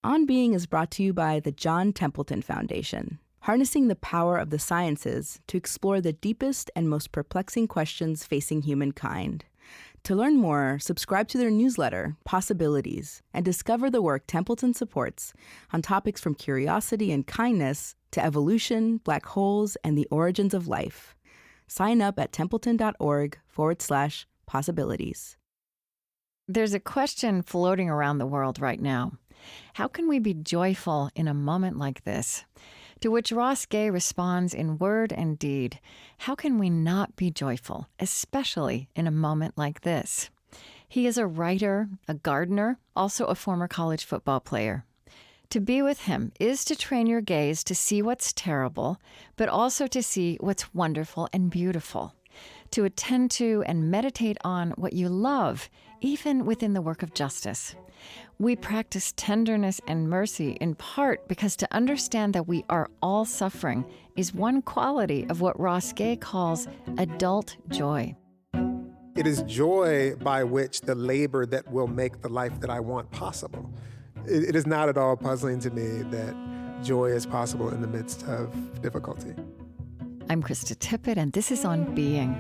On Being is brought to you by the John Templeton Foundation, harnessing the power of the sciences to explore the deepest and most perplexing questions facing humankind. To learn more, subscribe to their newsletter, Possibilities, and discover the work Templeton supports on topics from curiosity and kindness to evolution, black holes, and the origins of life. Sign up at templeton.org/possibilities. There's a question floating around the world right now. How can we be joyful in a moment like this? To which Ross Gay responds in word and deed, how can we not be joyful, especially in a moment like this? He is a writer, a gardener, also a former college football player. To be with him is to train your gaze to see what's terrible, but also to see what's wonderful and beautiful. To attend to and meditate on what you love, even within the work of justice. We practice tenderness and mercy in part because to understand that we are all suffering is one quality of what Ross Gay calls adult joy. It is joy by which the labor that will make the life that I want possible. It is not at all puzzling to me that joy is possible in the midst of difficulty. I'm Krista Tippett, and this is On Being.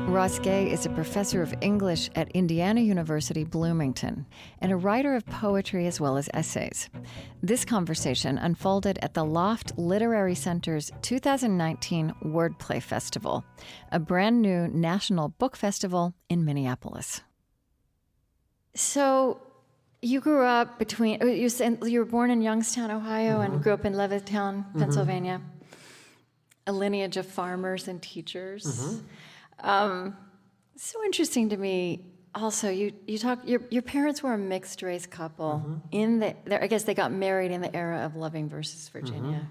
Ross Gay is a professor of English at Indiana University, Bloomington, and a writer of poetry as well as essays. This conversation unfolded at the Loft Literary Center's 2019 Wordplay Festival, a brand new national book festival in Minneapolis. So you grew up you were born in Youngstown, Ohio, and grew up in Levittown, Pennsylvania, a lineage of farmers and teachers. So interesting to me. Also, you talk. Your parents were a mixed race couple. I guess they got married in the era of Loving versus Virginia.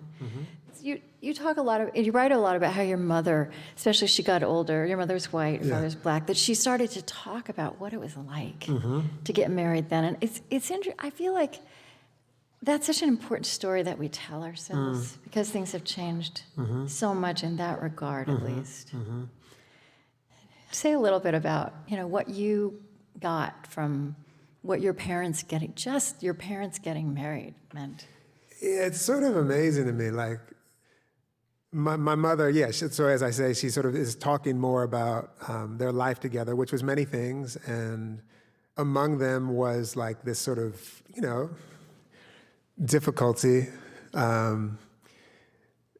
You talk a lot of. You write a lot about how your mother, especially as she got older, your mother was white, your father was black. That she started to talk about what it was like to get married then, and it's interesting. I feel like that's such an important story that we tell ourselves because things have changed so much in that regard, at least. Say a little bit about, what you got from what your parents getting married meant. Yeah, it's sort of amazing to me. Like, my mother, so as I say, she sort of is talking more about their life together, which was many things. And among them was like this sort of, difficulty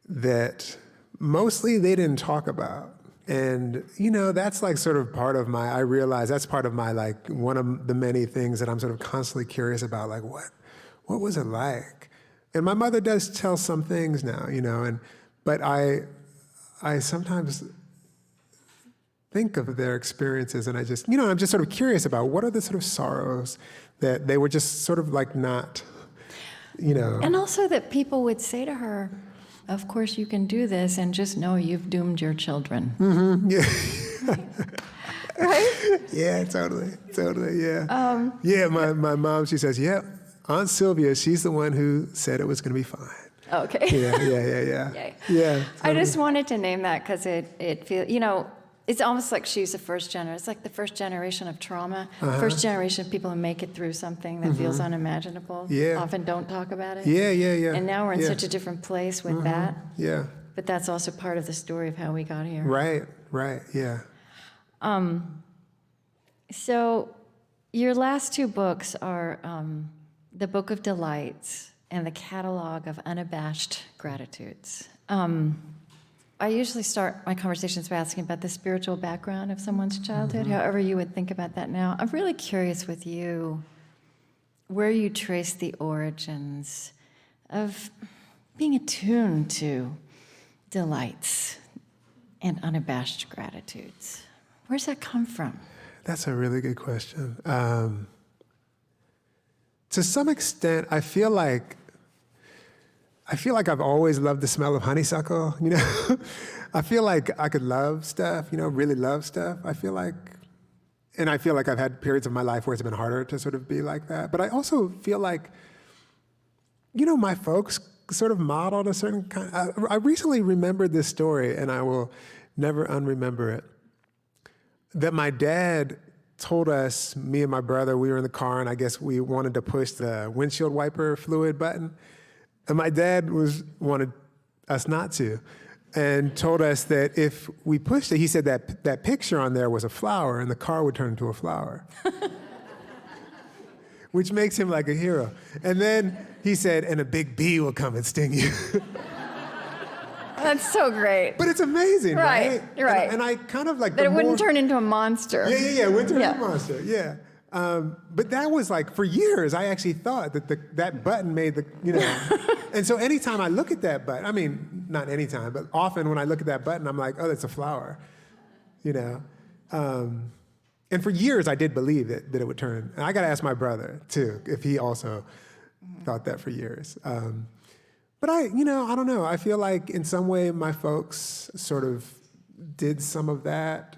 that mostly they didn't talk about. And, that's like sort of part of I realize that's part of my, like, one of the many things that I'm sort of constantly curious about, like, what was it like? And my mother does tell some things now, but I sometimes think of their experiences and I just, I'm just sort of curious about what are the sort of sorrows that they were just sort of like not, And also that people would say to her, of course you can do this, and just know you've doomed your children. Yeah. Right? Yeah, totally, yeah. My mom, she says, Aunt Sylvia, she's the one who said it was going to be fine. Okay. Yeah. Yeah. Totally. I just wanted to name that because it feels, it's almost like she's the first generation. It's like the first generation of trauma, first generation of people who make it through something that feels unimaginable. Yeah. Often don't talk about it. Yeah. And now we're in such a different place with that. Yeah. But that's also part of the story of how we got here. Right, yeah. So your last two books are The Book of Delights and The Catalog of Unabashed Gratitudes. I usually start my conversations by asking about the spiritual background of someone's childhood, however you would think about that now. I'm really curious with you where you trace the origins of being attuned to delights and unabashed gratitudes. Where's that come from? That's a really good question. To some extent, I feel like I've always loved the smell of honeysuckle, I feel like I could love stuff, really love stuff. I feel like I've had periods of my life where it's been harder to sort of be like that. But I also feel like, my folks sort of modeled a certain kind. I recently remembered this story, and I will never unremember it. that my dad told us, me and my brother, we were in the car, and I guess we wanted to push the windshield wiper fluid button. And my dad wanted us not to, and told us that if we pushed it, he said that picture on there was a flower, and the car would turn into a flower. Which makes him like a hero. And then he said, and a big bee will come and sting you. That's so great. But it's amazing, right? Right. And I kind of like that it wouldn't turn into a monster. Yeah, it wouldn't turn into a monster, yeah. But that was like, for years, I actually thought that that button made the, And so anytime I look at that button, I mean, not anytime, but often when I look at that button, I'm like, oh, that's a flower, And for years, I did believe that it would turn. And I got to ask my brother, too, if he also thought that for years. But I don't know. I feel like in some way my folks sort of did some of that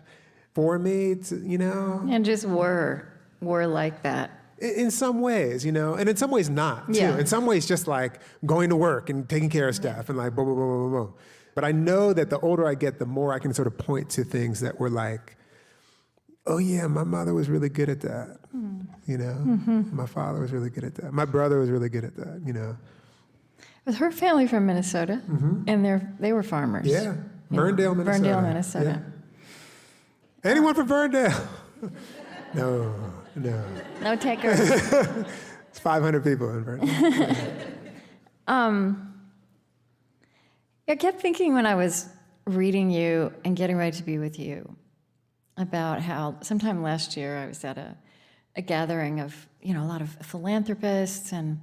for me, And just were like that. In some ways, and in some ways not, too. Yeah. In some ways just like going to work and taking care of stuff and like boom, boom, boom, boom, boom. But I know that the older I get, the more I can sort of point to things that were like, oh yeah, my mother was really good at that, My father was really good at that. My brother was really good at that, With her family from Minnesota, and they were farmers. Yeah, Ferndale, Minnesota. Ferndale, Minnesota. Yeah. Anyone from Ferndale? No. No takers. It's 500 people in Ferndale. I kept thinking when I was reading you and getting ready to be with you about how sometime last year I was at a gathering of, a lot of philanthropists and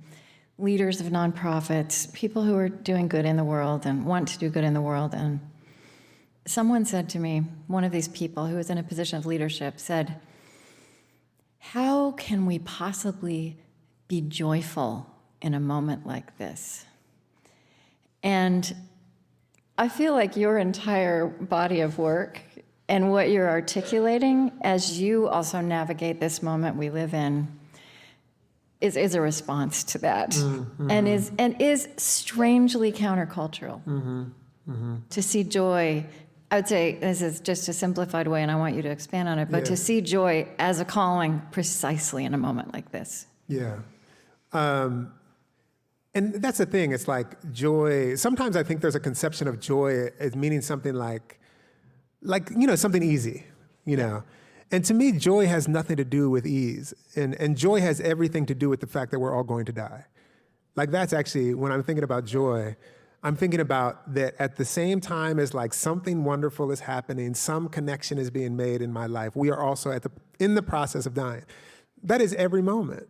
leaders of nonprofits, people who are doing good in the world and want to do good in the world. And someone said to me, one of these people who was in a position of leadership said, how can we possibly be joyful in a moment like this? And I feel like your entire body of work and what you're articulating as you also navigate this moment we live in is a response to that, and is strangely countercultural. To see joy, I would say this is just a simplified way, and I want you to expand on it, but to see joy as a calling precisely in a moment like this. Yeah. And that's the thing, it's like joy, sometimes I think there's a conception of joy as meaning something like something easy, And to me, joy has nothing to do with ease. And joy has everything to do with the fact that we're all going to die. Like that's actually, when I'm thinking about joy, I'm thinking about that at the same time as like something wonderful is happening, some connection is being made in my life, we are also in the process of dying. That is every moment.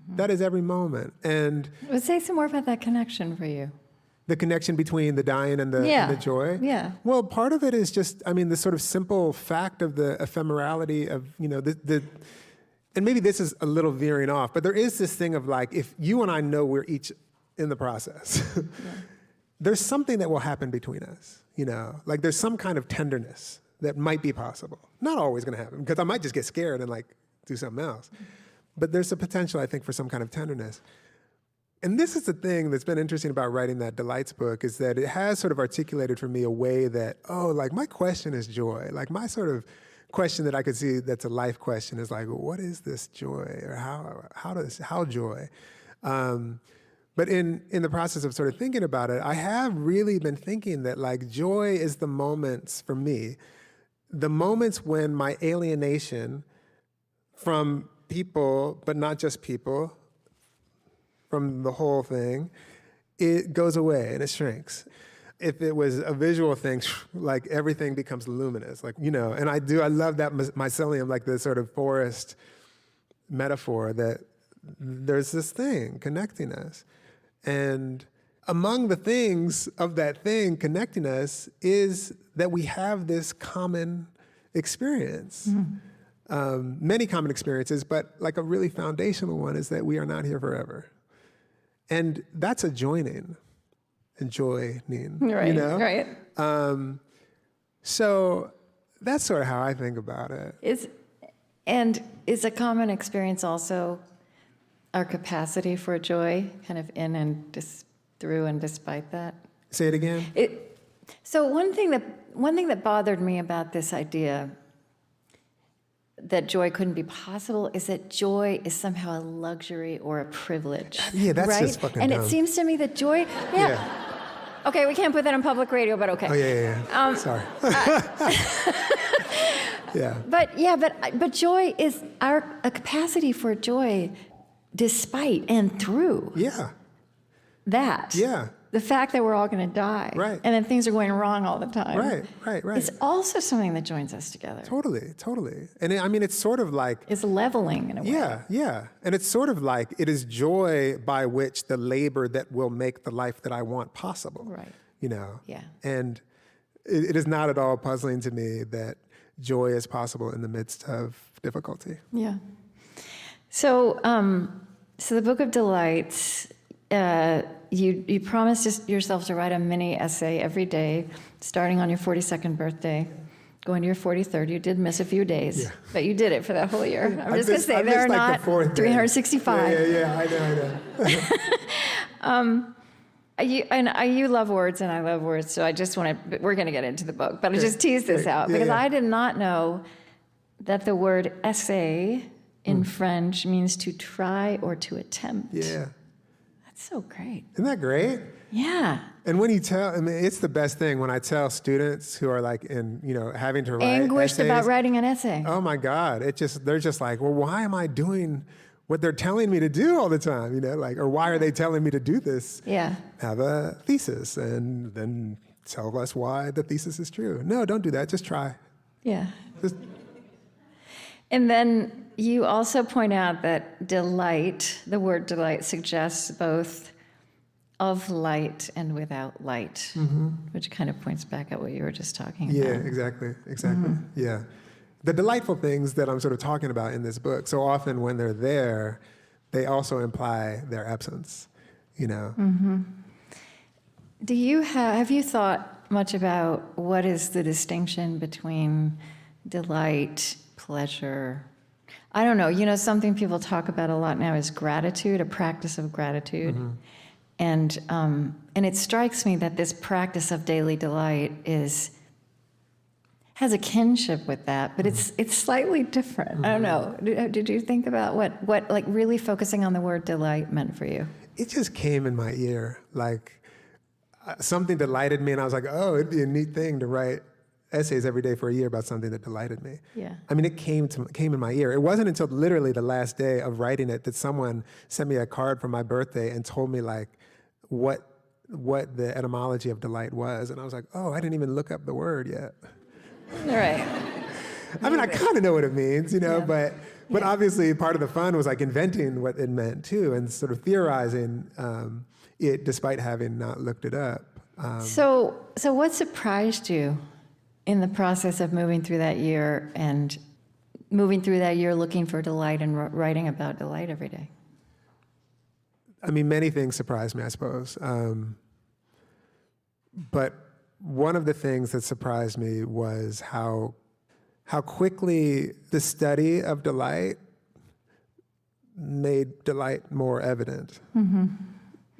That is every moment. And Well, say some more about that connection for you. the connection between the dying and the joy? Yeah. Well, part of it is just, the sort of simple fact of the ephemerality of, and maybe this is a little veering off, but there is this thing of like, if you and I know we're each in the process, there's something that will happen between us, Like there's some kind of tenderness that might be possible. Not always going to happen, because I might just get scared and like do something else. But there's a potential, I think, for some kind of tenderness. And this is the thing that's been interesting about writing that Delights book, is that it has sort of articulated for me a way that, my question is joy. Like my sort of question that I could see that's a life question is like, what is this joy? Or how joy? But in the process of sort of thinking about it, I have really been thinking that like joy is the moments for me, the moments when my alienation from people, but not just people, from the whole thing, it goes away and it shrinks. If it was a visual thing, like everything becomes luminous, like, and I love that mycelium, like the sort of forest metaphor, that there's this thing connecting us. And among the things of that thing connecting us is that we have this common experience. Many common experiences, but like a really foundational one is that we are not here forever. And that's a joining and joining, Right, right. So that's sort of how I think about it. Is a common experience also our capacity for joy, kind of in and through and despite that? Say it again. So one thing that bothered me about this idea that joy couldn't be possible is that joy is somehow a luxury or a privilege. Yeah, that's right? just fucking And dumb. it seems to me that joy, Okay, we can't put that on public radio, but okay. Oh, yeah. Sorry. Yeah. But joy is a capacity for joy despite and through that. Yeah. The fact that we're all going to die. Right. And then things are going wrong all the time. Right. It's also something that joins us together. Totally. And it's sort of like... It's leveling in a way. Yeah. And it's sort of like it is joy by which the labor that will make the life that I want possible. Right. Yeah. And it is not at all puzzling to me that joy is possible in the midst of difficulty. Yeah. So the Book of Delights... You promised yourself to write a mini essay every day, starting on your 42nd birthday, going to your 43rd. You did miss a few days, but you did it for that whole year. I'm just going to say there are not 365. I know. You love words, and I love words, so I just want to, we're going to get into the book, but I just tease this out, because I did not know that the word essay in French means to try or to attempt. Yeah. So great. Isn't that great? Yeah. And when you it's the best thing when I tell students who are like having to write anguished essays about writing an essay. Oh my God. They're just like, well, why am I doing what they're telling me to do all the time? Or why are they telling me to do this? Yeah. Have a thesis and then tell us why the thesis is true. No, don't do that. Just try. Yeah. And then you also point out that delight, the word delight, suggests both of light and without light, which kind of points back at what you were just talking about. Yeah, exactly. Yeah. The delightful things that I'm sort of talking about in this book, so often when they're there, they also imply their absence, Do you have you thought much about what is the distinction between delight, pleasure? I don't know. Something people talk about a lot now is gratitude, a practice of gratitude. And it strikes me that this practice of daily delight has a kinship with that, but it's slightly different. I don't know. Did you think about what like really focusing on the word delight meant for you? It just came in my ear, like something delighted me, and I was like, oh, it'd be a neat thing to write essays every day for a year about something that delighted me. Yeah. It came in my ear. It wasn't until literally the last day of writing it that someone sent me a card for my birthday and told me like what the etymology of delight was, and I was like, oh, I didn't even look up the word yet. Right. I kind of know what it means, but obviously part of the fun was like inventing what it meant too, and sort of theorizing it despite having not looked it up. So what surprised you in the process of moving through that year looking for delight and writing about delight every day? Many things surprised me, I suppose. But one of the things that surprised me was how quickly the study of delight made delight more evident.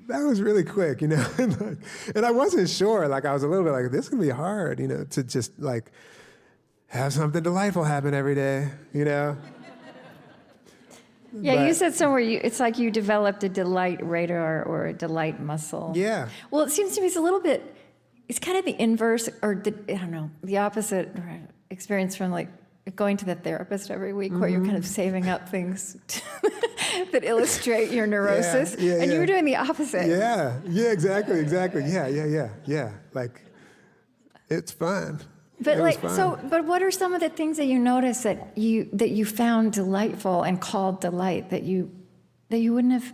That was really quick, and I wasn't sure. Like I was a little bit like, this is gonna be hard, to just like have something delightful happen every day, Yeah, but you said somewhere it's like you developed a delight radar or a delight muscle. Yeah. Well, it seems to me it's kind of the inverse, or the opposite experience from like going to the therapist every week, where you're kind of saving up things that illustrate your neurosis, and you were doing the opposite. Yeah, exactly. Yeah. Like, it's fun. But but what are some of the things that you noticed that you found delightful and called delight that you wouldn't have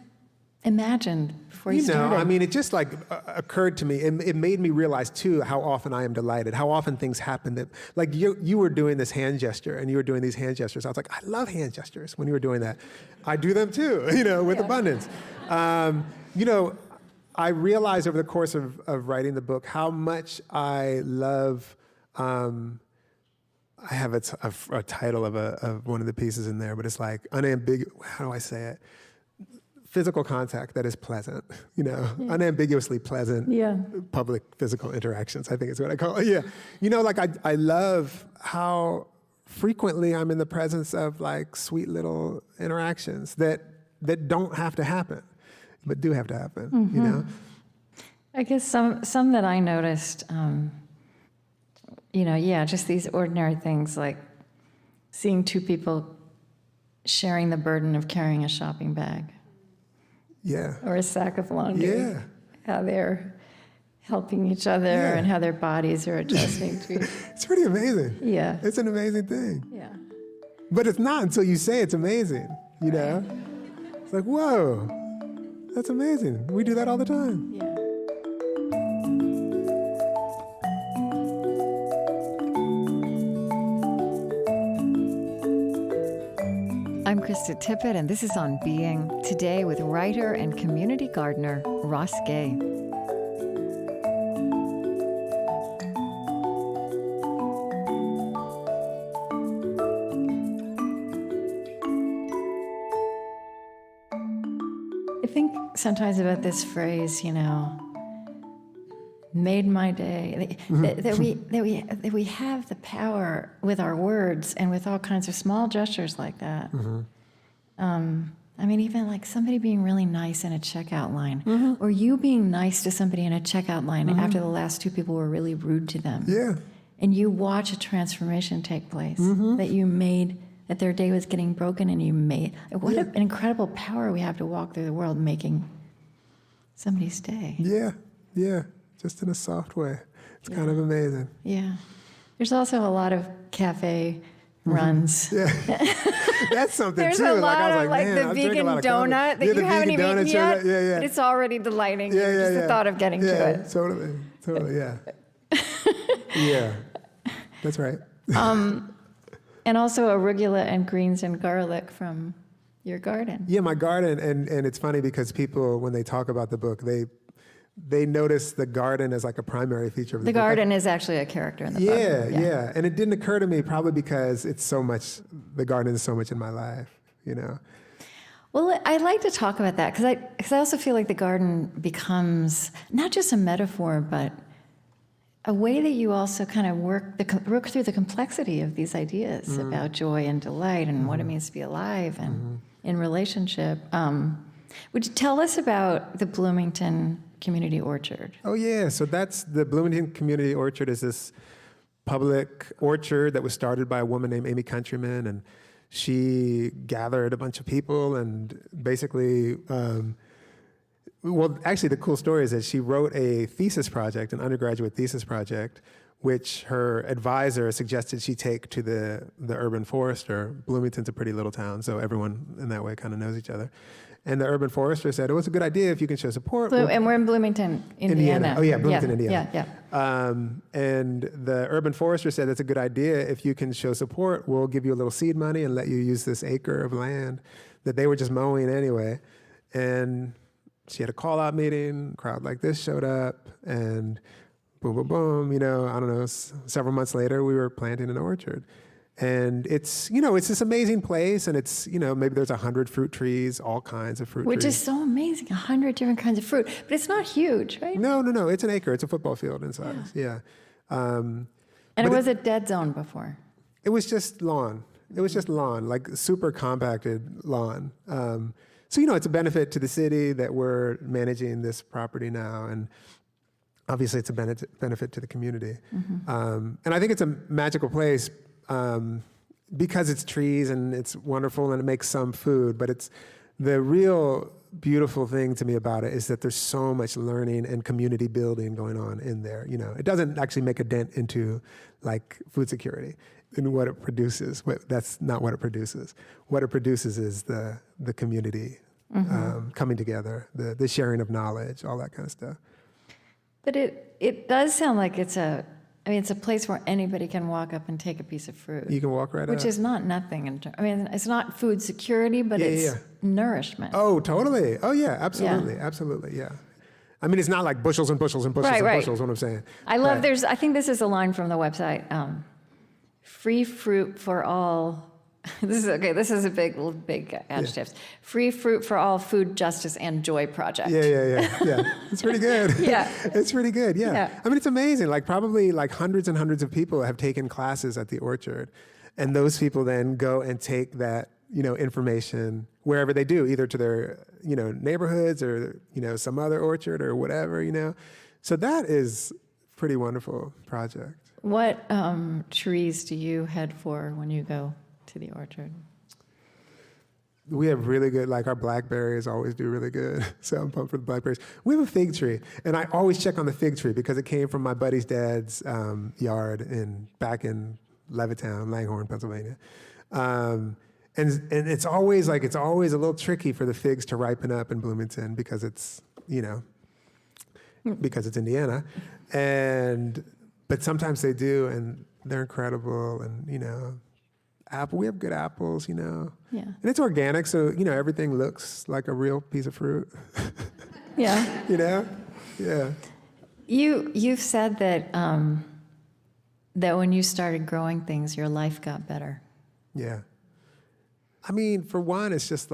imagined before you started? It just occurred to me. It made me realize too how often I am delighted, how often things happen that, like you were doing this hand gesture and you were doing these hand gestures. I was like, I love hand gestures when you were doing that. I do them too, with abundance. I realized over the course of writing the book how much I love. I have a title of one of the pieces in there, but it's like unambiguous. How do I say it? Physical contact that is pleasant, unambiguously pleasant public physical interactions, I think is what I call it. Yeah. I love how frequently I'm in the presence of like sweet little interactions that don't have to happen, but do have to happen, you know? I guess some that I noticed, just these ordinary things like seeing two people sharing the burden of carrying a shopping bag. Yeah. Or a sack of laundry. Yeah. How they're helping each other and how their bodies are adjusting to. It's pretty amazing. Yeah. It's an amazing thing. Yeah. But it's not until you say it's amazing, you know? It's like, whoa, that's amazing. We do that all the time. Yeah. I'm Krista Tippett, and this is On Being, today with writer and community gardener Ross Gay. I think sometimes about this phrase, made my day, that we have the power with our words and with all kinds of small gestures like that. Even like somebody being really nice in a checkout line, or you being nice to somebody in a checkout line after the last two people were really rude to them. Yeah. And you watch a transformation take place that you made, that their day was getting broken and you made. What an incredible power we have to walk through the world making somebody's day. Yeah, yeah. Just in a soft way. It's kind of amazing. Yeah. There's also a lot of cafe runs. Yeah. That's something There's too. a I was lot of man, the vegan donut that you haven't even eaten yet, but it's already delighting you, just the thought of getting to it. Totally, yeah. Yeah, that's right. And also arugula and greens and garlic from your garden. Yeah, my garden, and it's funny because people, when they talk about the book, they notice the garden as like a primary feature of the book. The garden is actually a character in the book. Yeah. And it didn't occur to me probably because the garden is so much in my life, Well, I'd like to talk about that because I also feel like the garden becomes not just a metaphor, but a way that you also kind of work through the complexity of these ideas about joy and delight and what it means to be alive and in relationship. Would you tell us about the Bloomington Community Orchard? Oh yeah, so that's the Bloomington Community Orchard is this public orchard that was started by a woman named Amy Countryman, and she gathered a bunch of people and basically, actually the cool story is that she wrote a thesis project, an undergraduate thesis project, which her advisor suggested she take to the urban forester. Bloomington's a pretty little town, so everyone in that way kind of knows each other. And the urban forester said, it's a good idea if you can show support. And we're in Bloomington, Indiana. Oh yeah, Bloomington, Indiana. Yeah. And the urban forester said, that's a good idea. If you can show support, we'll give you a little seed money and let you use this acre of land that they were just mowing anyway. And she had a call-out meeting, a crowd like this showed up, and boom, boom, boom, I don't know, several months later, we were planting an orchard. And it's this amazing place, and it's, maybe there's 100 fruit trees, all kinds of fruit trees. Which is so amazing, 100 different kinds of fruit. But it's not huge, right? No, it's an acre. It's a football field in size, yeah. And it was a dead zone before. It was just lawn. It was just lawn, like super compacted lawn. So, it's a benefit to the city that we're managing this property now, and obviously it's a benefit to the community. And I think it's a magical place because it's trees and it's wonderful and it makes some food, but it's the real beautiful thing to me about it is that there's so much learning and community building going on in there. It doesn't actually make a dent into like food security in what it produces. That's not what it produces. What it produces is the community coming together, the sharing of knowledge, all that kind of stuff. But it does sound like it's a place where anybody can walk up and take a piece of fruit. You can walk right up. Which is not nothing. It's not food security, but it's nourishment. Oh, totally. Oh, yeah, absolutely. Yeah. Absolutely, yeah. It's not like bushels and bushels and bushels and bushels, what I'm saying. I think this is a line from the website. Free fruit for all. This is a big adjective. Yeah. Free fruit for all, food justice and joy project. Yeah. It's pretty good. Yeah. It's pretty good, yeah. It's amazing. Like probably like hundreds and hundreds of people have taken classes at the orchard. And those people then go and take that, information wherever they do, either to their, neighborhoods or, some other orchard or whatever, So that is a pretty wonderful project. What trees do you head for when you go to the orchard? We have really good, like our blackberries always do really good. So I'm pumped for the blackberries. We have a fig tree, and I always check on the fig tree because it came from my buddy's dad's yard back in Levittown, Langhorne, Pennsylvania. And it's always a little tricky for the figs to ripen up in Bloomington because it's, because it's Indiana. But sometimes they do, and they're incredible, and, we have good apples, Yeah. And it's organic, so, everything looks like a real piece of fruit. Yeah. Yeah. You've said that that when you started growing things, your life got better. Yeah. I mean, for one, it's just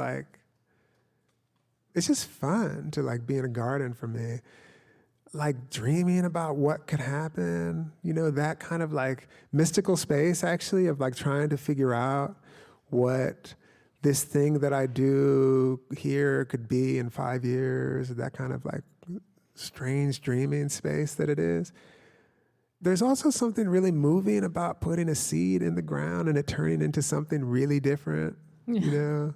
fun to be in a garden for me. Dreaming about what could happen, that kind of mystical space actually of trying to figure out what this thing that I do here could be in 5 years, that kind of strange dreaming space that it is. There's also something really moving about putting a seed in the ground and it turning into something really different, and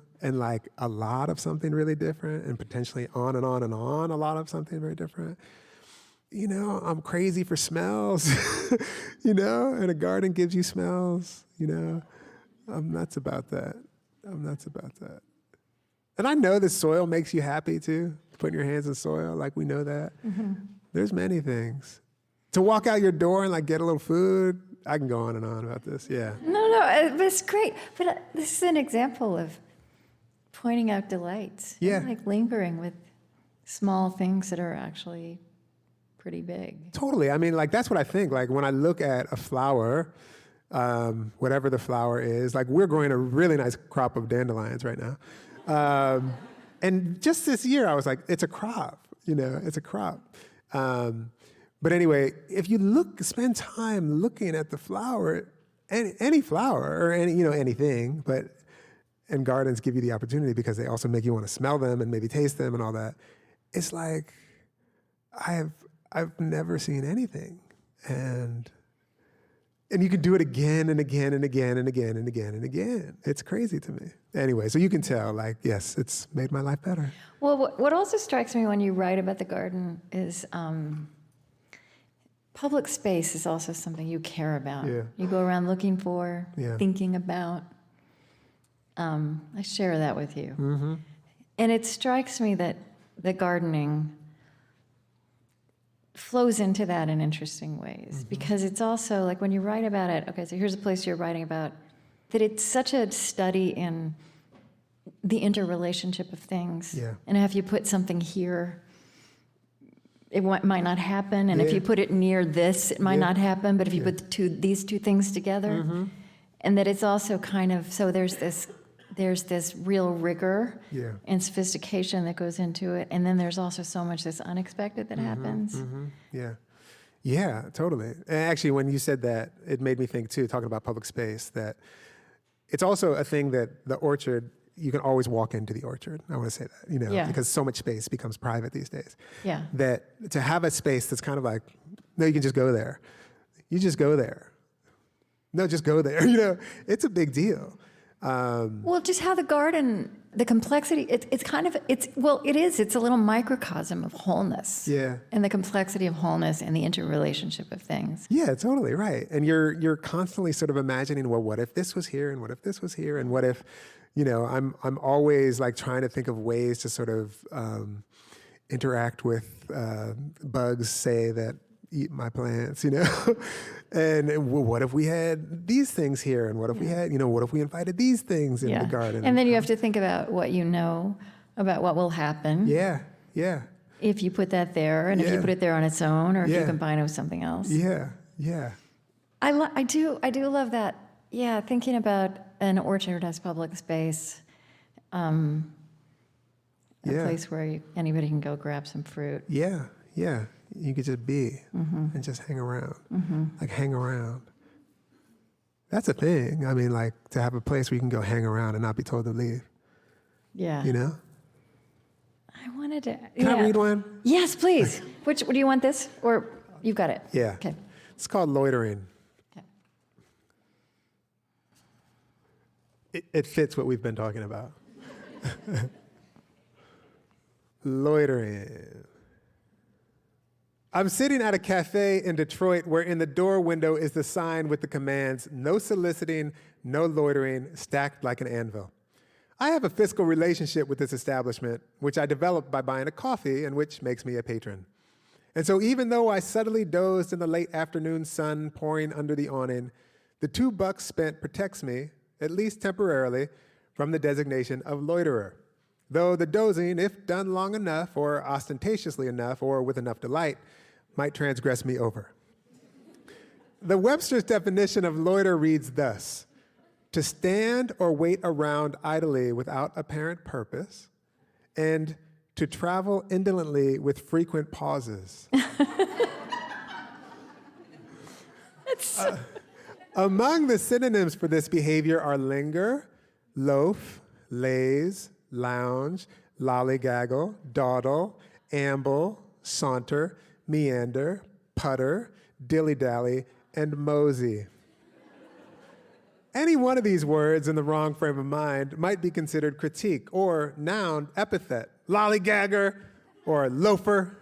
a lot of something really different, and potentially on and on and on, a lot of something very different. I'm crazy for smells, and a garden gives you smells, I'm nuts about that. And I know the soil makes you happy too, putting your hands in soil, we know that. Mm-hmm. There's many things. To walk out your door and get a little food, I can go on and on about this, yeah. No, it's great. But this is an example of pointing out delights. Yeah. Lingering with small things that are actually pretty big. Totally. I mean, that's what I think. When I look at a flower, whatever the flower is, we're growing a really nice crop of dandelions right now. And just this year, I was it's a crop, it's a crop. But anyway, if you spend time looking at the flower, any flower or anything, and gardens give you the opportunity because they also make you want to smell them and maybe taste them and all that. It's I've never seen anything. And you can do it again and again and again and again and again and again. It's crazy to me. Anyway, so you can tell, yes, it's made my life better. Well, what also strikes me when you write about the garden is public space is also something you care about. Yeah. You go around looking for, thinking about. I share that with you. Mm-hmm. And it strikes me that the gardening flows into that in interesting ways, because it's also when you write about it, okay, so here's a place you're writing about, that it's such a study in the interrelationship of things. Yeah. And if you put something here, it might not happen, and if you put it near this, it might not happen, but if you put these two things together, and that it's also kind of, so there's this real rigor and sophistication that goes into it, and then there's also so much that's unexpected that happens. Mm-hmm. Yeah, totally. And actually, when you said that, it made me think too, talking about public space, that it's also a thing that the orchard, you can always walk into the orchard. I want to say that, because so much space becomes private these days. Yeah. That to have a space that's kind of no, you can just go there. You just go there. No, just go there. It's a big deal. Well, just how the garden, the complexity, it's a little microcosm of wholeness. Yeah. And the complexity of wholeness and the interrelationship of things. Yeah, totally, right. And you're constantly sort of imagining, well, what if this was here, and what if this was here, and what if, I'm always trying to think of ways to sort of interact with bugs, say, that eat my plants, and what if we had these things here, and what if we had, what if we invited these things in the garden? And then you have to think about what you know about what will happen. Yeah. If you put that there, and if you put it there on its own, or if you combine it with something else. Yeah. I do love that. Yeah, thinking about an orchard as public space, a place where anybody can go grab some fruit. Yeah. You could just be and just hang around, hang around. That's a thing. I mean, like, to have a place where you can go hang around and not be told to leave, Yeah. you know? I wanted to. Can I read one? Yes, please. Do you want this? Or you've got it? Yeah. Okay. It's called Loitering. Okay. It fits what we've been talking about. Loitering. I'm sitting at a cafe in Detroit where in the door window is the sign with the commands, no soliciting, no loitering, stacked like an anvil. I have a fiscal relationship with this establishment, which I developed by buying a coffee and which makes me a patron. And so even though I subtly dozed in the late afternoon sun pouring under the awning, the $2 spent protects me, at least temporarily, from the designation of loiterer. Though the dozing, if done long enough or ostentatiously enough or with enough delight, might transgress me over. The Webster's definition of loiter reads thus: to stand or wait around idly without apparent purpose, and to travel indolently with frequent pauses. Among the synonyms for this behavior are linger, loaf, laze, lounge, lollygaggle, dawdle, amble, saunter, meander, putter, dilly-dally, and mosey. Any one of these words in the wrong frame of mind might be considered critique or noun epithet, lollygagger or loafer.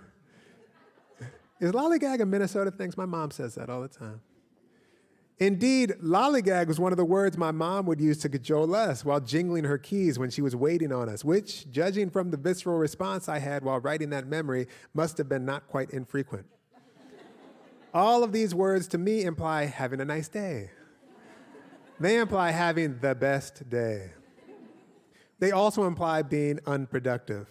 Is lollygag a Minnesota thing? My mom says that all the time. Indeed, lollygag was one of the words my mom would use to cajole us while jingling her keys when she was waiting on us, which, judging from the visceral response I had while writing that memory, must have been not quite infrequent. All of these words to me imply having a nice day. They imply having the best day. They also imply being unproductive,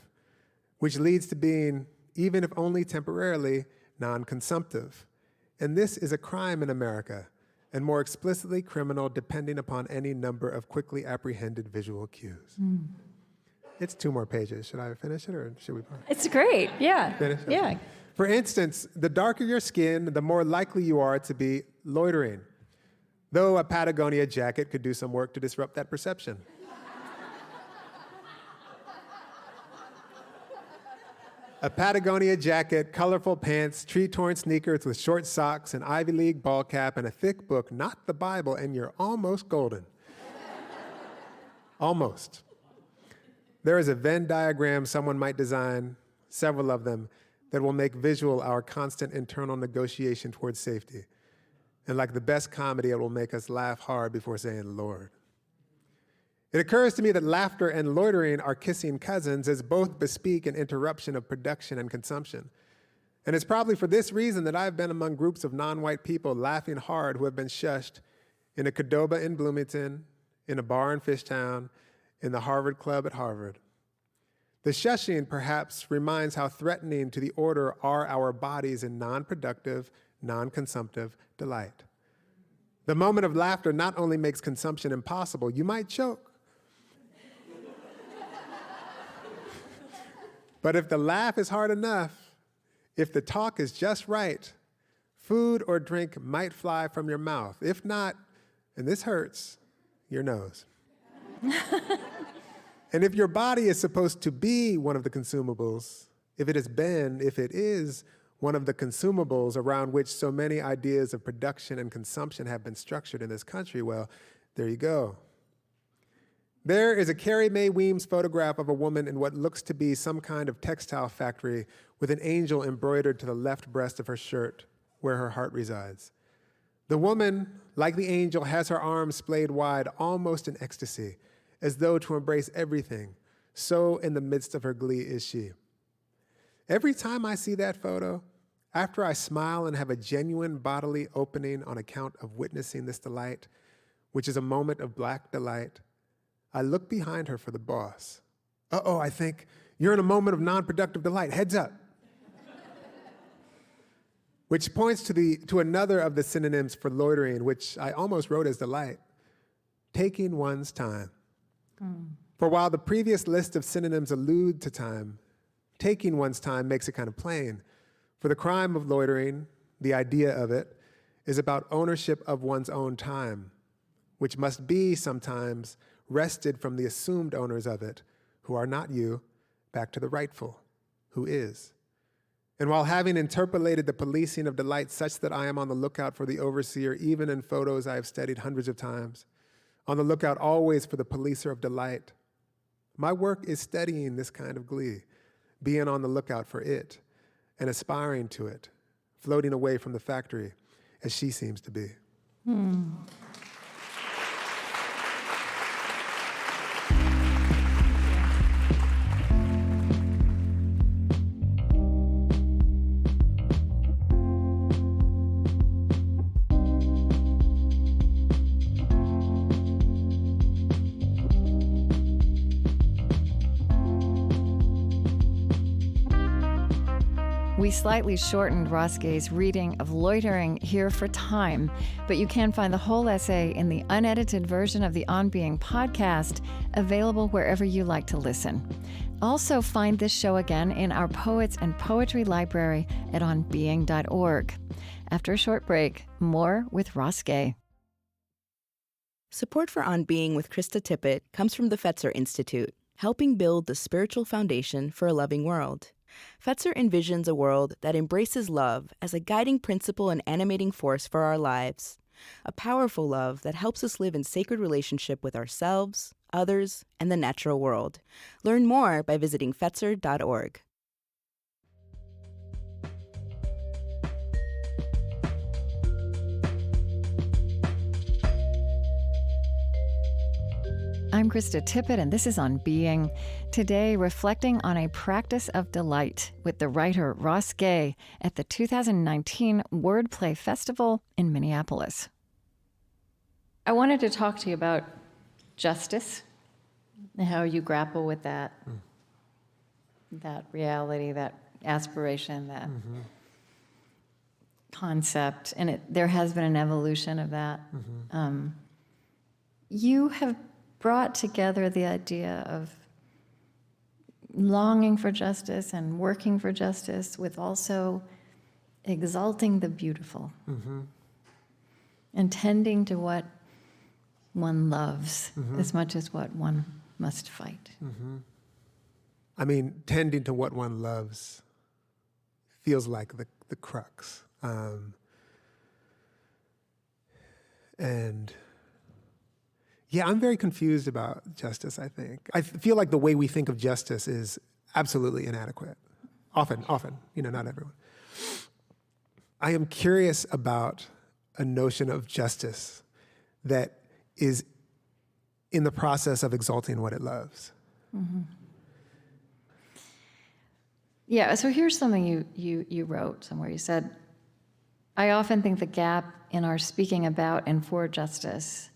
which leads to being, even if only temporarily, non-consumptive. And this is a crime in America, and more explicitly criminal depending upon any number of quickly apprehended visual cues. It's 2 more pages. Should I finish it or should we? It's great. Yeah. Finish it? Yeah. For instance, the darker your skin, the more likely you are to be loitering, though a Patagonia jacket could do some work to disrupt that perception. A Patagonia jacket, colorful pants, tree-torn sneakers with short socks, an Ivy League ball cap, and a thick book, not the Bible, and you're almost golden. Almost. There is a Venn diagram someone might design, several of them, that will make visual our constant internal negotiation towards safety. And like the best comedy, it will make us laugh hard before saying, Lord. It occurs to me that laughter and loitering are kissing cousins, as both bespeak an interruption of production and consumption. And it's probably for this reason that I've been among groups of non-white people laughing hard who have been shushed in a Qdoba in Bloomington, in a bar in Fishtown, in the Harvard Club at Harvard. The shushing, perhaps, reminds how threatening to the order are our bodies in non-productive, non-consumptive delight. The moment of laughter not only makes consumption impossible, you might choke. But if the laugh is hard enough, if the talk is just right, food or drink might fly from your mouth. If not, and this hurts, your nose. And if your body is supposed to be one of the consumables, if it is one of the consumables around which so many ideas of production and consumption have been structured in this country, well, there you go. There is a Carrie Mae Weems photograph of a woman in what looks to be some kind of textile factory with an angel embroidered to the left breast of her shirt, where her heart resides. The woman, like the angel, has her arms splayed wide, almost in ecstasy, as though to embrace everything. So in the midst of her glee is she. Every time I see that photo, after I smile and have a genuine bodily opening on account of witnessing this delight, which is a moment of Black delight, I look behind her for the boss. Uh-oh, I think, you're in a moment of non-productive delight, heads up. Which points to another of the synonyms for loitering, which I almost wrote as delight, taking one's time. For while the previous list of synonyms allude to time, taking one's time makes it kind of plain. For the crime of loitering, the idea of it, is about ownership of one's own time, which must be sometimes wrested from the assumed owners of it, who are not you, back to the rightful, who is. And while having interpolated the policing of delight such that I am on the lookout for the overseer, even in photos I have studied hundreds of times, on the lookout always for the policer of delight, my work is studying this kind of glee, being on the lookout for it, and aspiring to it, floating away from the factory, as she seems to be. We slightly shortened Ross Gay's reading of Loitering here for time, but you can find the whole essay in the unedited version of the On Being podcast, available wherever you like to listen. Also, find this show again in our Poets and Poetry Library at onbeing.org. After a short break, more with Ross Gay. Support for On Being with Krista Tippett comes from the Fetzer Institute, helping build the spiritual foundation for a loving world. Fetzer envisions a world that embraces love as a guiding principle and animating force for our lives, a powerful love that helps us live in sacred relationship with ourselves, others, and the natural world. Learn more by visiting Fetzer.org. I'm Krista Tippett, and this is On Being. Today, reflecting on a practice of delight with the writer Ross Gay at the 2019 Wordplay Festival in Minneapolis. I wanted to talk to you about justice and how you grapple with that, that reality, that aspiration, that concept, and there has been an evolution of that. You have brought together the idea of longing for justice and working for justice with also exalting the beautiful and tending to what one loves as much as what one must fight. I mean, tending to what one loves feels like the crux. And yeah, I'm very confused about justice, I think. I feel like the way we think of justice is absolutely inadequate. Often, not everyone. I am curious about a notion of justice that is in the process of exalting what it loves. Yeah, so here's something you wrote somewhere. You said, I often think the gap in our speaking about and for justice,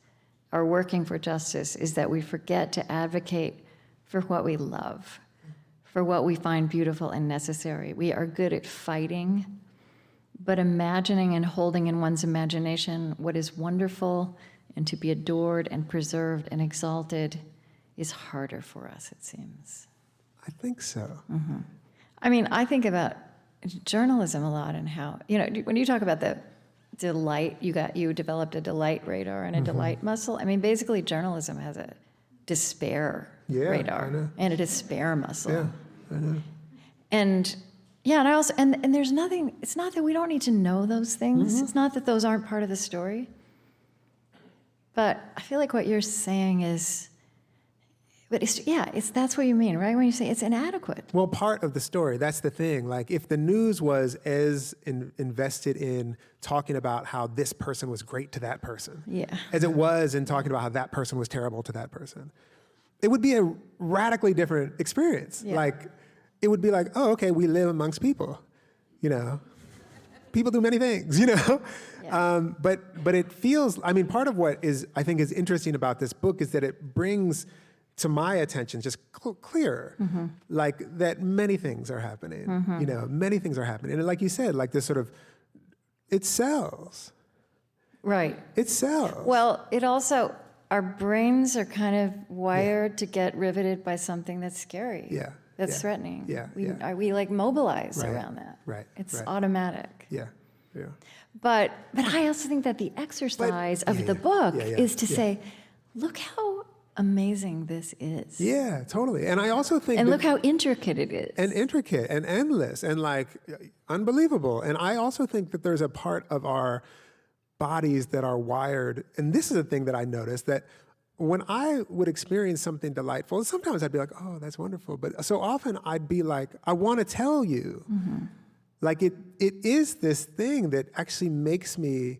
our working for justice, is that we forget to advocate for what we love, for what we find beautiful and necessary. We are good at fighting, but imagining and holding in one's imagination what is wonderful and to be adored and preserved and exalted is harder for us, it seems. I think so. I mean, I think about journalism a lot and how, when you talk about the delight, you developed a delight radar and a delight muscle. I mean, basically journalism has a despair radar I know. and a despair muscle. Yeah, I know. And I also, and there's nothing, it's not that we don't need to know those things. It's not that those aren't part of the story. But I feel like what you're saying is, that's what you mean, right? When you say it's inadequate. Well, part of the story, that's the thing. Like, if the news was as invested in talking about how this person was great to that person, as it was in talking about how that person was terrible to that person, it would be a radically different experience. Yeah. Like, it would be like, oh, okay, we live amongst people, People do many things, Yeah. But it feels, part of what I think is interesting about this book is that it brings to my attention just clearer, like that many things are happening, many things are happening. And like you said, like this sort of, it sells. Right. It sells. Well, it also, our brains are kind of wired to get riveted by something that's scary. That's threatening. Yeah. We like mobilize Right. around that. Right. It's Right. automatic. Yeah. Yeah. But I also think that the exercise of the book is to say, look how amazing this is. Yeah, totally. And I also think and look how intricate it is. And intricate and endless and like unbelievable. And I also think that there's a part of our bodies that are wired, and this is a thing that I noticed, that when I would experience something delightful, sometimes I'd be like, oh, that's wonderful. But so often I'd be like, I want to tell you. Like it is this thing that actually makes me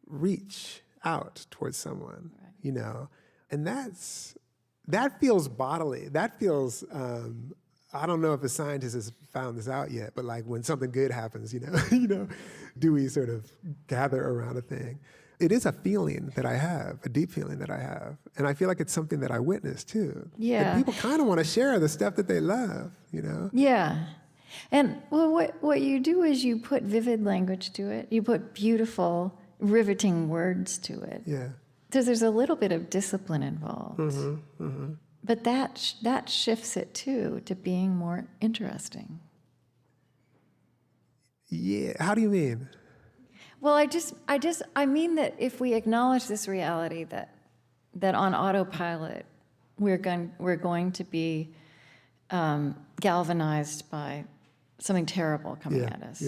reach out towards someone, you know? And that feels bodily. That feels, I don't know if a scientist has found this out yet, but like when something good happens, you know, do we sort of gather around a thing? It is a feeling that I have, a deep feeling that I have. And I feel like it's something that I witness too. Yeah. And people kind of want to share the stuff that they love, you know? Yeah. And well, what you do is you put vivid language to it. You put beautiful, riveting words to it. Yeah. Because there's a little bit of discipline involved. But that shifts it too to being more interesting. Yeah. How do you mean? Well, I mean that if we acknowledge this reality that on autopilot we're going to be galvanized by something terrible coming at us,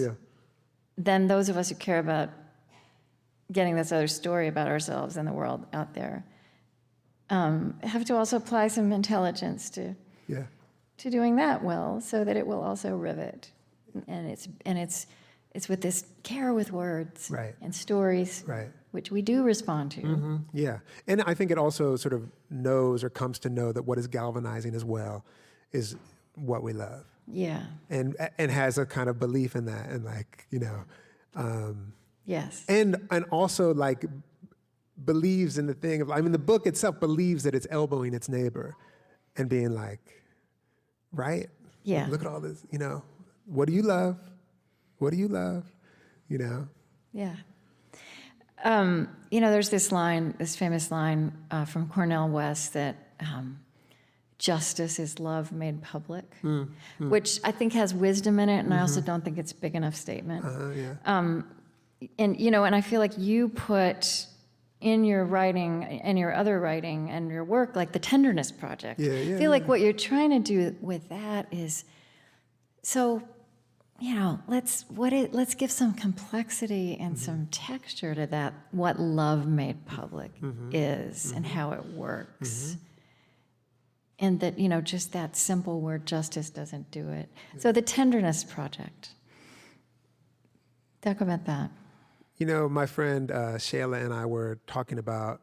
then those of us who care about getting this other story about ourselves and the world out there have to also apply some intelligence to doing that well, so that it will also rivet, and it's with this care with words and stories, which we do respond to. Yeah, and I think it also sort of knows or comes to know that what is galvanizing as well is what we love. Yeah. And has a kind of belief in that, and like, you know, yes. And also like believes in the thing of, I mean, the book itself believes that it's elbowing its neighbor and being like, right? Yeah. Look at all this, you know, what do you love? What do you love? You know? Yeah. You know, there's this famous line from Cornel West that justice is love made public, which I think has wisdom in it, and I also don't think it's a big enough statement. And, you know, and I feel like you put in your writing and your other writing and your work, like the Tenderness Project. I feel like what you're trying to do with that is, so, you know, let's give some complexity and some texture to that, what love made public is and how it works. And that, you know, just that simple word, justice, doesn't do it. So the Tenderness Project. Talk about that. You know, my friend Shayla and I were talking about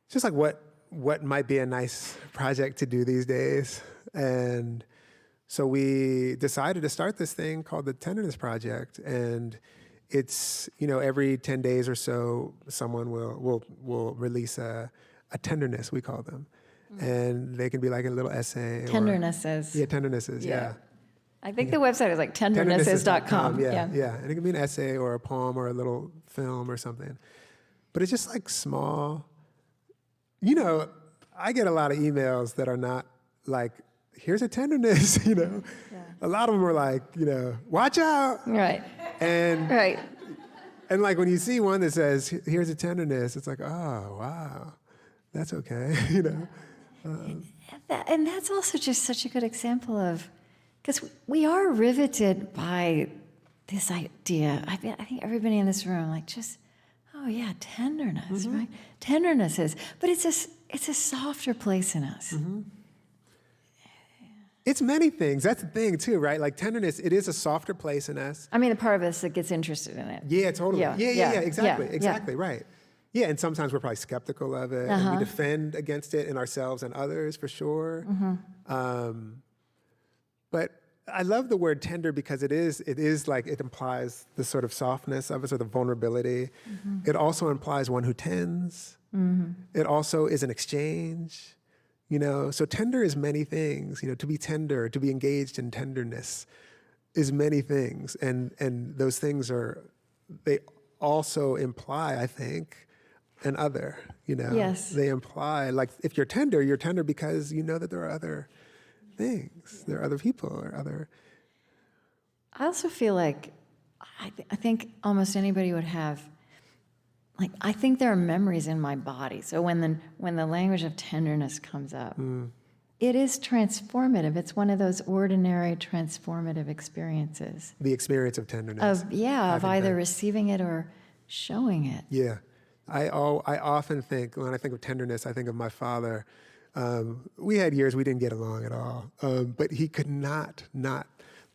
just like what might be a nice project to do these days. And so we decided to start this thing called the Tenderness Project. And it's, you know, every 10 days or so, someone will release a tenderness, we call them. And they can be like a little essay. Tendernesses. Tendernesses, yeah. I think the website is like tendernesses.com. Yeah. And it can be an essay or a poem or a little film or something. But it's just like small. You know, I get a lot of emails that are not like, here's a tenderness, you know. A lot of them are like, you know, watch out. Right. And and like when you see one that says, here's a tenderness, it's like, oh, wow, that's okay, you know. And that's also just such a good example of, because we are riveted by this idea. I think everybody in this room, like, just, oh yeah, tenderness, right? Tenderness is, but it's a softer place in us. It's many things. That's the thing too, right? Like tenderness, it is a softer place in us. I mean, the part of us that gets interested in it. Yeah, totally. Yeah, exactly, Yeah. right. Yeah, and sometimes we're probably skeptical of it, and we defend against it in ourselves and others, for sure. But I love the word tender because it is like, it implies the sort of softness of it, or the vulnerability. It also implies one who tends. It also is an exchange, you know. So tender is many things, you know. To be tender, to be engaged in tenderness is many things. And those things they also imply, I think, an other, you know. Yes. They imply, like, if you're tender because you know that there are other things. There are other people or other. I also feel like I think almost anybody would have, like, I think there are memories in my body. So when the language of tenderness comes up, it is transformative. It's one of those ordinary transformative experiences. The experience of tenderness. Of either receiving it or showing it. Yeah. I often think, when I think of tenderness, I think of my father. We had years we didn't get along at all, but he could not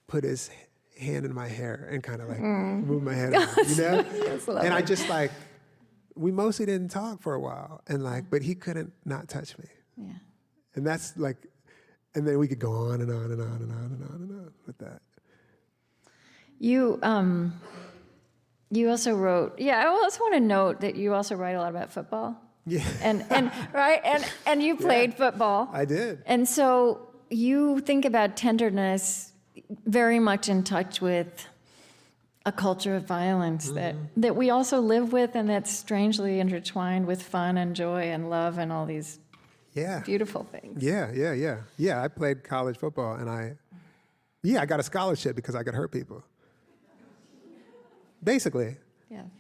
put his hand in my hair and kind of like move my head around, you know? Yes, and I just like, we mostly didn't talk for a while, and like, but he couldn't not touch me. Yeah. And that's like, and then we could go on and on and on and on and on and on with that. You also wrote, I also want to note that you also write a lot about football. Yeah. And right? And you played football. I did. And so you think about tenderness very much in touch with a culture of violence that we also live with, and that's strangely intertwined with fun and joy and love and all these beautiful things. Yeah, I played college football, and I got a scholarship because I could hurt people. Basically,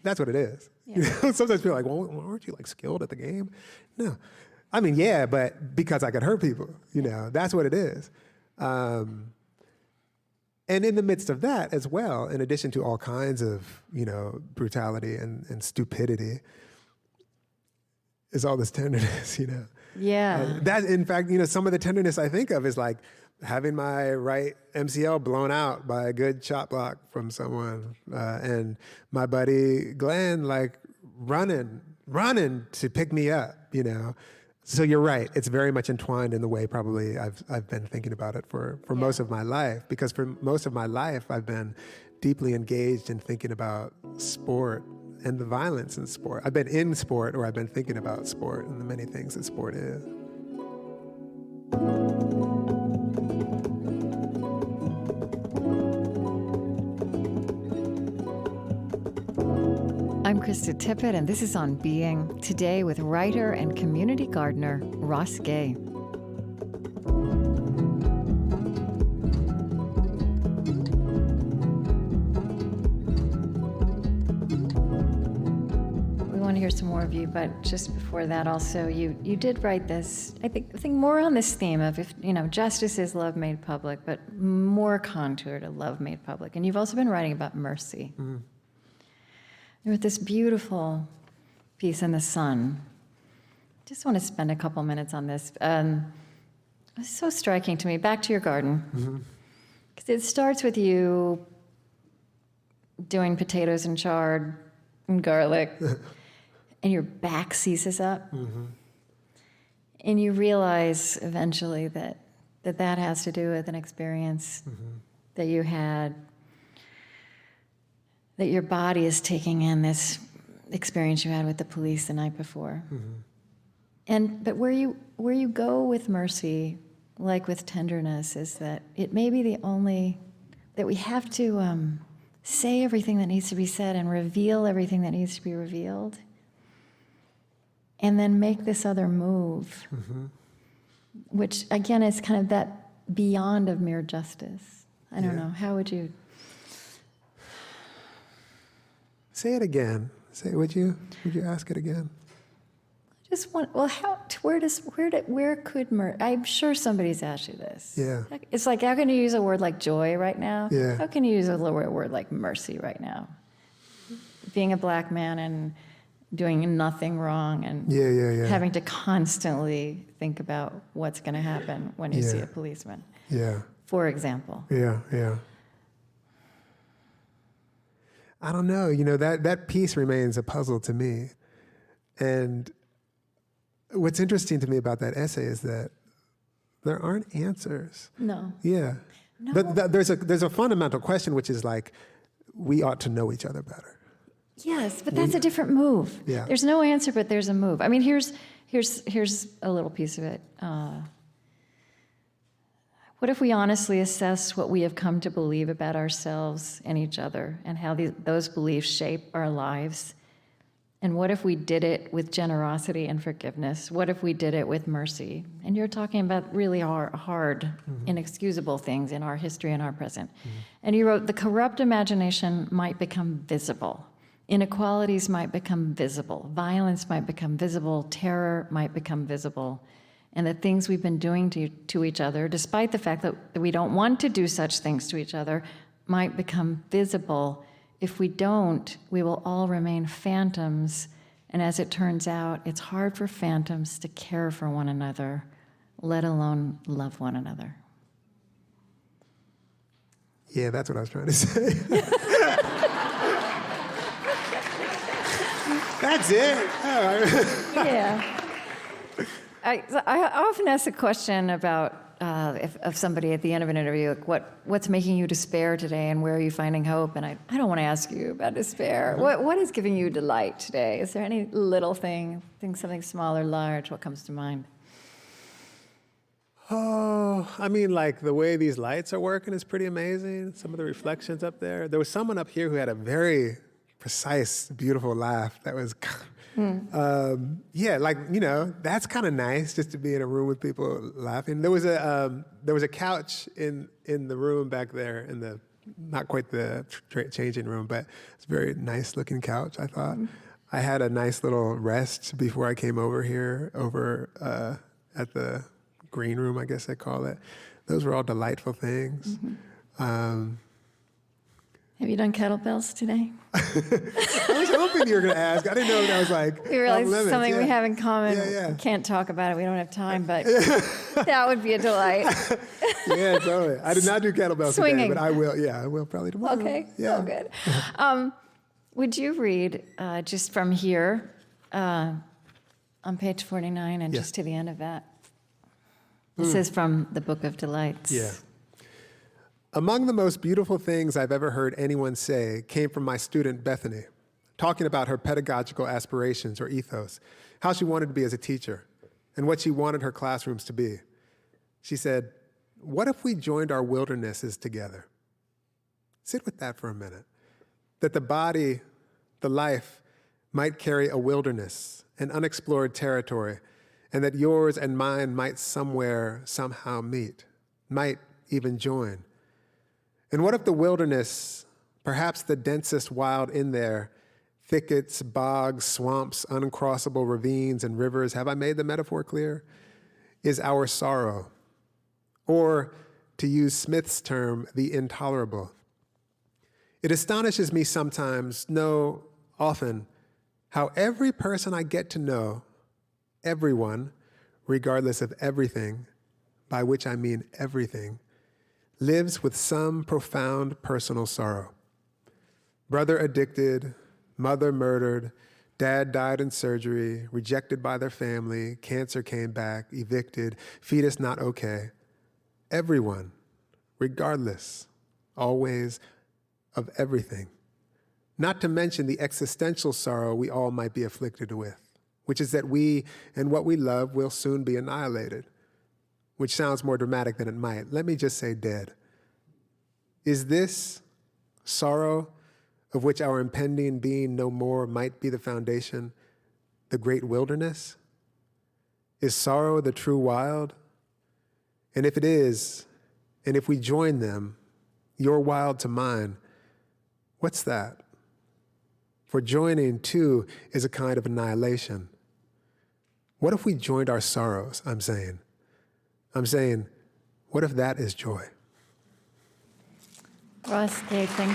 that's what it is. Yeah. Sometimes people are like, well, weren't you like skilled at the game? No. I mean, but because I could hurt people, you know, that's what it is. And in the midst of that as well, in addition to all kinds of, you know, brutality and stupidity, is all this tenderness, you know? Yeah. That, in fact, you know, some of the tenderness I think of is like having my right MCL blown out by a good shot block from someone, and my buddy Glenn like running to pick me up, you know? So you're right. It's very much entwined in the way probably I've been thinking about it for most of my life, because for most of my life I've been deeply engaged in thinking about sport and the violence in sport. I've been in sport, or I've been thinking about sport and the many things that sport is. I'm Krista Tippett, and this is On Being, today with writer and community gardener Ross Gay. We want to hear some more of you, but just before that also, you did write this, I think more on this theme of, if you know, justice is love made public, but more contour to love made public. And you've also been writing about mercy. Mm-hmm. You wrote this beautiful piece in The Sun. Just want to spend a couple minutes on this. It's so striking to me. Back to your garden. Because it starts with you doing potatoes and chard and garlic, and your back seizes up. And you realize eventually that has to do with an experience that you had, that your body is taking in this experience you had with the police the night before. But where you go with mercy, like with tenderness, is that it may be the only, that we have to say everything that needs to be said and reveal everything that needs to be revealed, and then make this other move, which again is kind of that beyond of mere justice. I don't know, how would you? Say it again. Would you ask it again? Just want, well, where could mercy? I'm sure somebody's asked you this. Yeah. It's like, how can you use a word like joy right now? Yeah. How can you use a word like mercy right now? Being a black man and doing nothing wrong and having to constantly think about what's going to happen when you see a policeman. Yeah. For example. Yeah. I don't know. You know, that piece remains a puzzle to me. And what's interesting to me about that essay is that there aren't answers. No. Yeah. No. But there's a fundamental question, which is like, we ought to know each other better. Yes, but that's a different move. Yeah. There's no answer, but there's a move. I mean, here's a little piece of it. What if we honestly assess what we have come to believe about ourselves and each other, and how those beliefs shape our lives, And what if we did it with generosity and forgiveness? What if we did it with mercy? And you're talking about really hard, inexcusable things in our history and our present. And you wrote, the corrupt imagination might become visible. Inequalities might become visible. Violence might become visible. Terror might become visible. And the things we've been doing to each other, despite the fact that we don't want to do such things to each other, might become visible. If we don't, we will all remain phantoms. And as it turns out, it's hard for phantoms to care for one another, let alone love one another. Yeah, that's what I was trying to say. That's it. Yeah. I often ask the question about if somebody at the end of an interview, like, what's making you despair today, and where are you finding hope? And I don't want to ask you about despair. What is giving you delight today? Is there any little thing, something small or large? What comes to mind? Oh, I mean, like the way these lights are working is pretty amazing. Some of the reflections up there. There was someone up here who had a very precise, beautiful laugh that was, yeah, like, you know, that's kind of nice just to be in a room with people laughing. There was a couch in the room back there, in the, not quite the changing room, but it's a very nice looking couch, I thought. I had a nice little rest before I came over here, at the green room, I guess they call it. Those were all delightful things. Have you done kettlebells today? I was hoping you were going to ask. I didn't know that was like We realize it's something we have in common. Yeah. We can't talk about it. We don't have time, but that would be a delight. Yeah, totally. I did not do kettlebells Swinging. today, but I will. Yeah, I will probably tomorrow. Okay, Yeah. oh, good. Would you read just from here on page 49 and just to the end of that? This is from the Book of Delights. Yeah. Among the most beautiful things I've ever heard anyone say came from my student Bethany, talking about her pedagogical aspirations or ethos, how she wanted to be as a teacher, and what she wanted her classrooms to be. She said, "What if we joined our wildernesses together?" Sit with that for a minute. That the body, the life, might carry a wilderness, an unexplored territory, and that yours and mine might somewhere, somehow meet, might even join. And what if the wilderness, perhaps the densest wild in there, thickets, bogs, swamps, uncrossable ravines and rivers, have I made the metaphor clear, is our sorrow? Or, to use Smith's term, the intolerable. It astonishes me sometimes, no, often, how every person I get to know, everyone, regardless of everything, by which I mean everything, lives with some profound personal sorrow. Brother addicted, mother murdered, dad died in surgery, rejected by their family, cancer came back, evicted, fetus not okay. Everyone, regardless, always, of everything. Not to mention the existential sorrow we all might be afflicted with, which is that we and what we love will soon be annihilated, which sounds more dramatic than it might. Let me just say dead. Is this sorrow, of which our impending being no more might be the foundation, the great wilderness? Is sorrow the true wild? And if it is, and if we join them, your wild to mine, what's that? For joining, too, is a kind of annihilation. What if we joined our sorrows, I'm saying, what if that is joy? Ross Gay, thank you.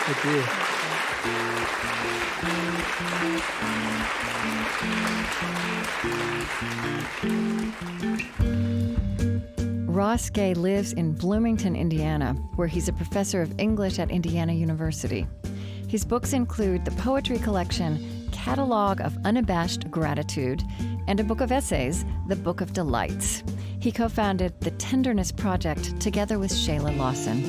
Thank you. Ross Gay lives in Bloomington, Indiana, where he's a professor of English at Indiana University. His books include the poetry collection Catalog of Unabashed Gratitude and a book of essays, The Book of Delights. He co-founded the Tenderness Project together with Shayla Lawson.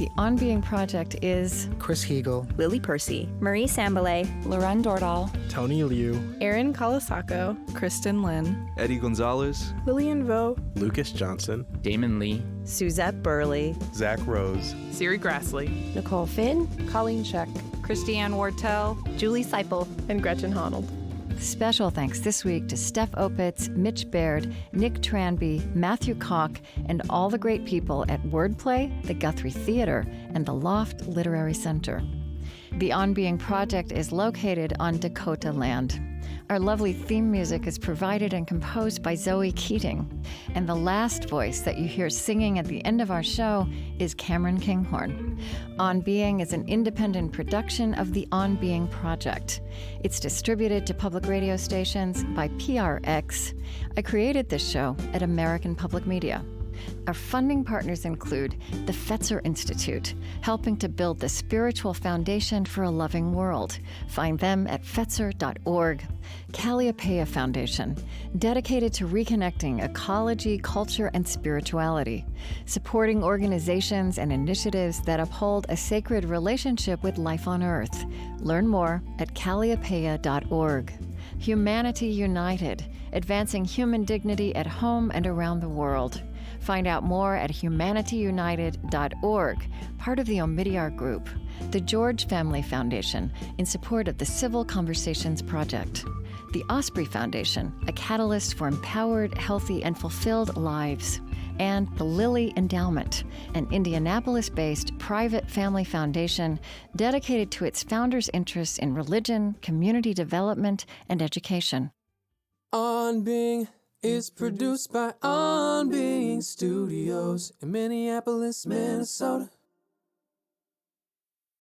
The On Being Project is Chris Heagle, Lily Percy, Marie Sambalay, Loren Dordahl, Tony Liu, Erin Kalasako, Kristen Lynn, Eddie Gonzalez, Lillian Vo, Lucas Johnson, Damon Lee, Suzette Burley, Zach Rose, Siri Grassley, Nicole Finn, Colleen Scheck, Christiane Wartell, Julie Seipel, and Gretchen Honnold. special thanks this week to Steph Opitz, Mitch Baird, Nick Tranby, Matthew Koch, and all the great people at Wordplay, the Guthrie Theater, and the Loft Literary Center. The On Being Project is located on Dakota land. Our lovely theme music is provided and composed by Zoe Keating. And the last voice that you hear singing at the end of our show is Cameron Kinghorn. On Being is an independent production of the On Being Project. It's distributed to public radio stations by PRX. I created this show at American Public Media. Our funding partners include the Fetzer Institute, helping to build the spiritual foundation for a loving world. Find them at fetzer.org. Calliopeia Foundation, dedicated to reconnecting ecology, culture, and spirituality, supporting organizations and initiatives that uphold a sacred relationship with life on Earth. Learn more at calliopeia.org. Humanity United, advancing human dignity at home and around the world. Find out more at humanityunited.org, part of the Omidyar Group. The George Family Foundation, in support of the Civil Conversations Project. The Osprey Foundation, a catalyst for empowered, healthy, and fulfilled lives. And the Lilly Endowment, an Indianapolis-based private family foundation dedicated to its founders' interests in religion, community development, and education. On Being is produced by On Being Studios in Minneapolis, Minnesota.